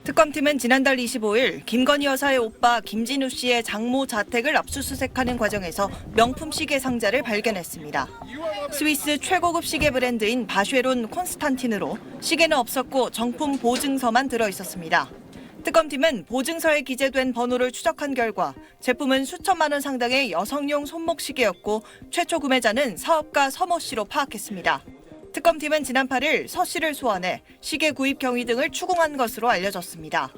특검팀은 지난달 25일 김건희 여사의 오빠 김진우 씨의 장모 자택을 압수수색하는 과정에서 명품 시계 상자를 발견했습니다. 스위스 최고급 시계 브랜드인 바쉐론 콘스탄틴으로 시계는 없었고 정품 보증서만 들어있었습니다. 특검팀은 보증서에 기재된 번호를 추적한 결과 제품은 수천만 원 상당의 여성용 손목 시계였고 최초 구매자는 사업가 서모 씨로 파악했습니다. 특검팀은 지난 8일 서 씨를 소환해 시계 구입 경위 등을 추궁한 것으로 알려졌습니다.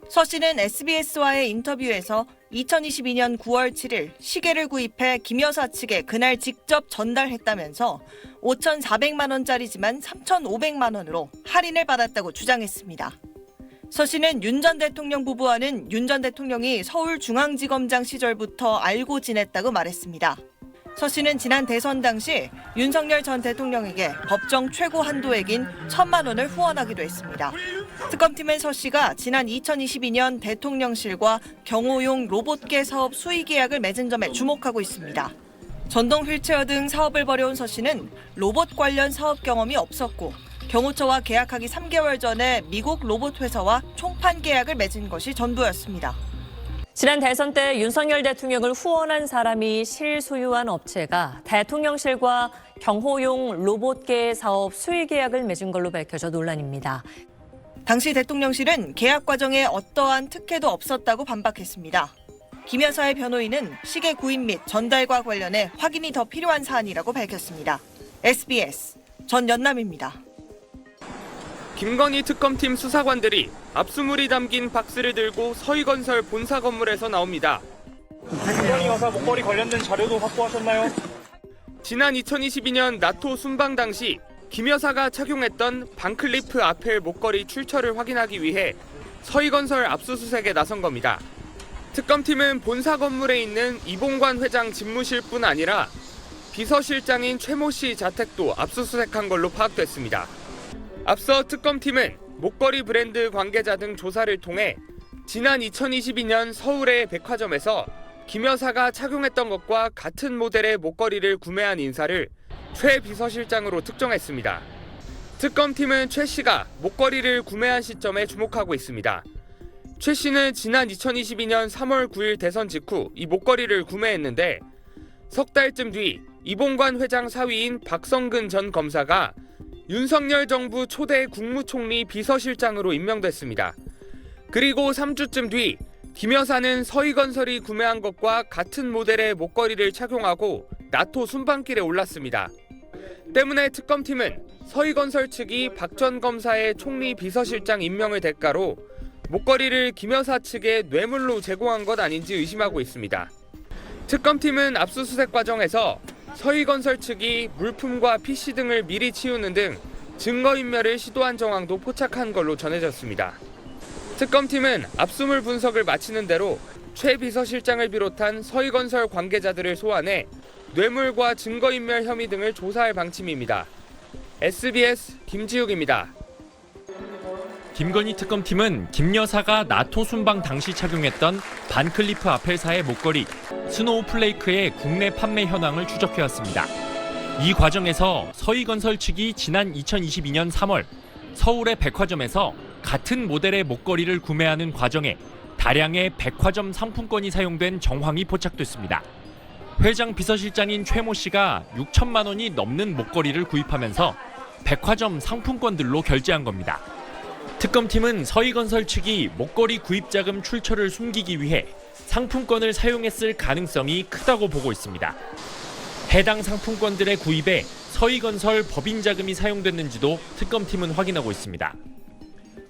서 씨는 SBS와의 인터뷰에서 2022년 9월 7일 시계를 구입해 김 여사 측에 그날 직접 전달했다면서 5,400만 원짜리지만 3,500만 원으로 할인을 받았다고 주장했습니다. 서 씨는 윤 전 대통령 부부와는 윤 전 대통령이 서울중앙지검장 시절부터 알고 지냈다고 말했습니다. 서 씨는 지난 대선 당시 윤석열 전 대통령에게 법정 최고 한도액인 1,000만 원을 후원하기도 했습니다. 특검팀은 서 씨가 지난 2022년 대통령실과 경호용 로봇계 사업 수의 계약을 맺은 점에 주목하고 있습니다. 전동 휠체어 등 사업을 벌여온 서 씨는 로봇 관련 사업 경험이 없었고 경호처와 계약하기 3개월 전에 미국 로봇 회사와 총판 계약을 맺은 것이 전부였습니다. 지난 대선 때 윤석열 대통령을 후원한 사람이 실소유한 업체가 대통령실과 경호용 로봇계 사업 수의 계약을 맺은 걸로 밝혀져 논란입니다. 당시 대통령실은 계약 과정에 어떠한 특혜도 없었다고 반박했습니다. 김 여사의 변호인은 시계 구입 및 전달과 관련해 확인이 더 필요한 사안이라고 밝혔습니다. SBS 전연남입니다. 김건희 특검팀 수사관들이 압수물이 담긴 박스를 들고 서희건설 본사 건물에서 나옵니다. 김건희 여사 목걸이 관련된 자료도 확보하셨나요? 지난 2022년 나토 순방 당시 김 여사가 착용했던 반클리프 아펠 목걸이 출처를 확인하기 위해 서희건설 압수수색에 나선 겁니다. 특검팀은 본사 건물에 있는 이봉관 회장 집무실뿐 아니라 비서실장인 최모 씨 자택도 압수수색한 걸로 파악됐습니다. 앞서 특검팀은 목걸이 브랜드 관계자 등 조사를 통해 지난 2022년 서울의 백화점에서 김 여사가 착용했던 것과 같은 모델의 목걸이를 구매한 인사를 최 비서실장으로 특정했습니다. 특검팀은 최 씨가 목걸이를 구매한 시점에 주목하고 있습니다. 최 씨는 지난 2022년 3월 9일 대선 직후 이 목걸이를 구매했는데 석 달쯤 뒤 이봉관 회장 사위인 박성근 전 검사가 윤석열 정부 초대 국무총리 비서실장으로 임명됐습니다. 그리고 3주쯤 뒤 김 여사는 서희건설이 구매한 것과 같은 모델의 목걸이를 착용하고 나토 순방길에 올랐습니다. 때문에 특검팀은 서희건설 측이 박 전 검사의 총리 비서실장 임명을 대가로 목걸이를 김 여사 측에 뇌물로 제공한 것 아닌지 의심하고 있습니다. 특검팀은 압수수색 과정에서 서희건설 측이 물품과 PC 등을 미리 치우는 등 증거인멸을 시도한 정황도 포착한 걸로 전해졌습니다. 특검팀은 압수물 분석을 마치는 대로 최 비서실장을 비롯한 서희건설 관계자들을 소환해 뇌물과 증거인멸 혐의 등을 조사할 방침입니다. SBS 김지욱입니다. 김건희 특검팀은 김 여사가 나토 순방 당시 착용했던 반클리프 아펠사의 목걸이 스노우 플레이크의 국내 판매 현황을 추적해왔습니다. 이 과정에서 서희건설 측이 지난 2022년 3월 서울의 백화점에서 같은 모델의 목걸이를 구매하는 과정에 다량의 백화점 상품권이 사용된 정황이 포착됐습니다. 회장 비서실장인 최모 씨가 6천만 원이 넘는 목걸이를 구입하면서 백화점 상품권들로 결제한 겁니다. 특검팀은 서희건설 측이 목걸이 구입 자금 출처를 숨기기 위해 상품권을 사용했을 가능성이 크다고 보고 있습니다. 해당 상품권들의 구입에 서희건설 법인 자금이 사용됐는지도 특검팀은 확인하고 있습니다.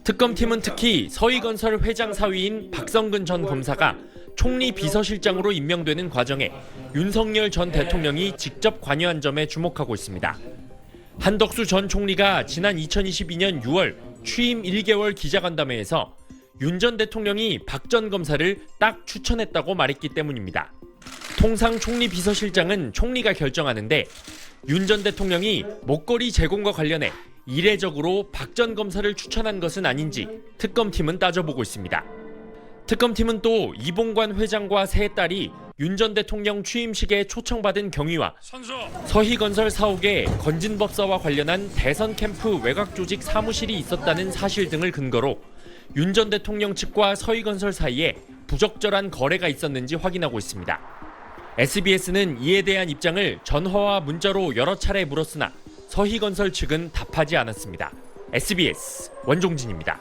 특검팀은 특히 서희건설 회장 사위인 박성근 전 검사가 총리 비서실장으로 임명되는 과정에 윤석열 전 대통령이 직접 관여한 점에 주목하고 있습니다. 한덕수 전 총리가 지난 2022년 6월 취임 1개월 기자간담회에서 윤 전 대통령이 박 전 검사를 딱 추천했다고 말했기 때문입니다. 통상 총리 비서실장은 총리가 결정하는데 윤 전 대통령이 목걸이 제공과 관련해 이례적으로 박 전 검사를 추천한 것은 아닌지 특검팀은 따져보고 있습니다. 특검팀은 또 이봉관 회장과 세 딸이 윤 전 대통령 취임식에 초청받은 경위와 서희건설 사옥에 건진법사와 관련한 대선 캠프 외곽 조직 사무실이 있었다는 사실 등을 근거로 윤 전 대통령 측과 서희건설 사이에 부적절한 거래가 있었는지 확인하고 있습니다. SBS는 이에 대한 입장을 전화와 문자로 여러 차례 물었으나 서희건설 측은 답하지 않았습니다. SBS 원종진입니다.